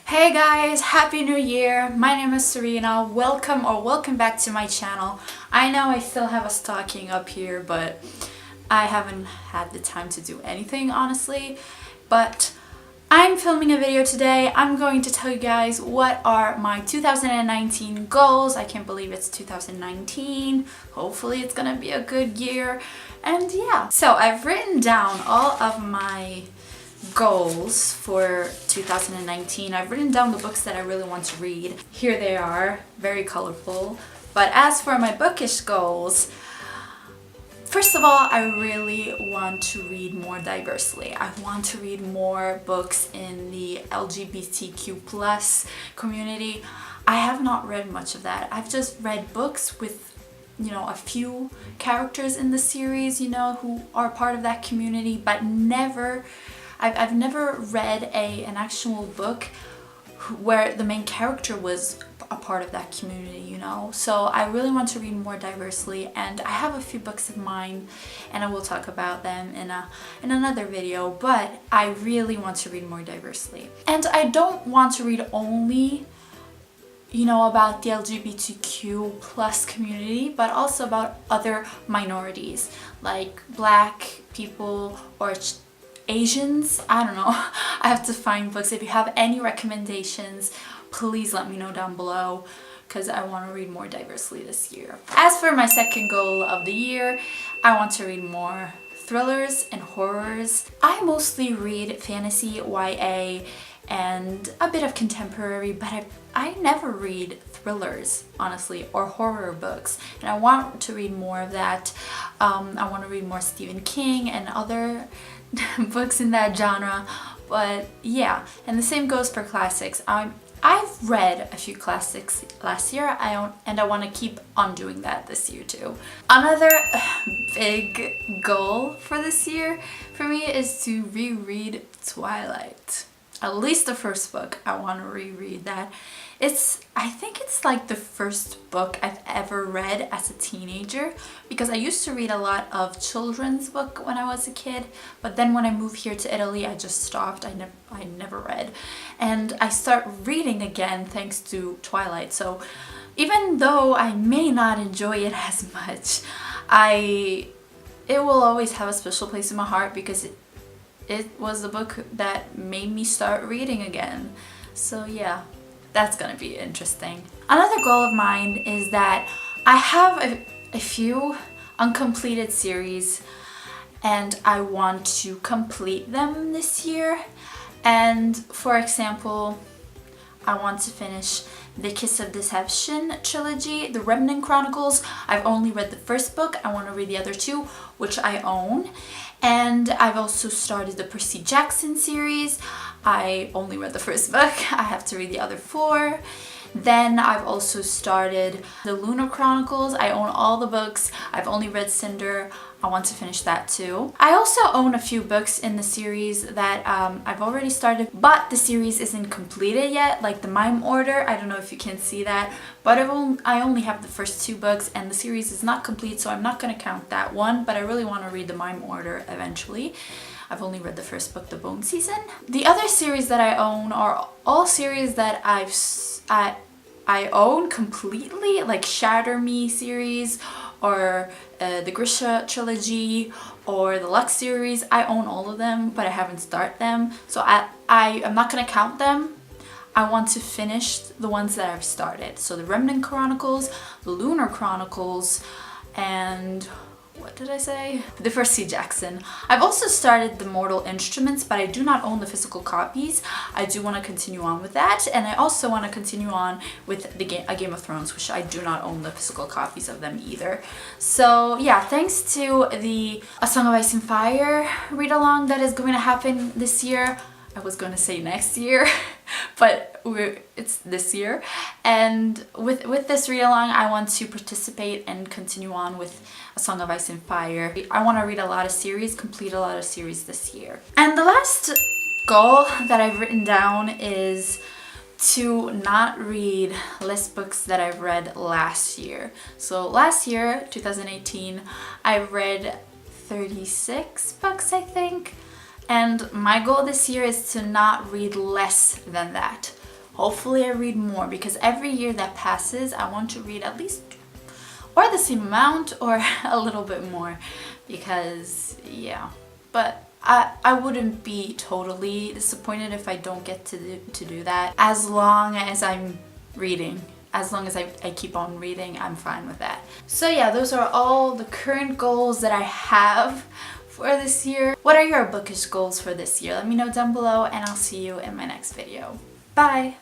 Hey guys, happy new year. My name is Serena. Welcome back to my channel. I know I still have a stocking up here, but I haven't had the time to do anything honestly. But I'm filming a video today. I'm going to tell you guys what are my 2019 goals. I can't believe it's 2019. Hopefully it's gonna be a good year. And yeah, so I've written down all of my goals for 2019. I've written down the books that I really want to read. Here they are, very colorful. But as for my bookish goals, first of all, I really want to read more diversely. I want to read more books in the LGBTQ plus community. I have not read much of that. I've just read books with a few characters in the series, who are part of that community, but I've never read an actual book where the main character was a part of that community, So I really want to read more diversely, and I have a few books of mine, and I will talk about them in another video, but I really want to read more diversely. And I don't want to read only about the LGBTQ plus community, but also about other minorities like Black people or Asians. I don't know. I have to find books. If you have any recommendations, please let me know down below because I want to read more diversely this year. As for my second goal of the year, I want to read more thrillers and horrors. I mostly read fantasy, YA, and a bit of contemporary, but I never read thrillers, honestly, or horror books, and I want to read more of that. I want to read more Stephen King and other books in that genre, but yeah, and the same goes for classics. I've read a few classics last year, and I want to keep on doing that this year too. Another big goal for this year for me is to reread Twilight. At least the first book, I want to reread that. I think it's like the first book I've ever read as a teenager, because I used to read a lot of children's book when I was a kid, but then when I moved here to Italy, I just stopped. I never read, and I start reading again thanks to Twilight. So even though I may not enjoy it as much, it will always have a special place in my heart because it was the book that made me start reading again. So yeah, that's gonna be interesting. Another goal of mine is that I have a few uncompleted series and I want to complete them this year. And for example, I want to finish the Kiss of Deception trilogy, the Remnant Chronicles. I've only read the first book. I want to read the other two, which I own. And I've also started the Percy Jackson series. I only read the first book. I have to read the other four. Then I've also started the Lunar Chronicles. I own all the books. I've only read Cinder. I want to finish that too. I also own a few books in the series that I've already started, but the series isn't completed yet, like the Mime Order. I don't know if you can see that, but I only have the first two books and the series is not complete, so I'm not going to count that one, but I really want to read the Mime Order eventually. I've only read the first book, The Bone Season. The other series that I own are all series that I own completely, like Shatter Me series or the Grisha trilogy or the Lux series. I own all of them, but I haven't started them, so I'm not gonna count them. I want to finish the ones that I've started. So the Remnant Chronicles, the Lunar Chronicles, and what did I say? The Percy Jackson. I've also started the Mortal Instruments, but I do not own the physical copies. I do want to continue on with that, and I also want to continue on with A Game of Thrones, which I do not own the physical copies of them either. So yeah, thanks to the A Song of Ice and Fire read-along that is going to happen this year. I was going to say next year, but it's this year. And with this read-along, I want to participate and continue on with A Song of Ice and Fire. I want to read a lot of series, complete a lot of series this year. And the last goal that I've written down is to not read less books that I've read last year. So last year, 2018, I read 36 books, I think. And my goal this year is to not read less than that. Hopefully I read more, because every year that passes I want to read at least or the same amount or a little bit more, because yeah. But I wouldn't be totally disappointed if I don't get to do that, as long as I'm reading. As long as I keep on reading, I'm fine with that. So yeah, those are all the current goals that I have for this year. What are your bookish goals for this year? Let me know down below, and I'll see you in my next video. Bye!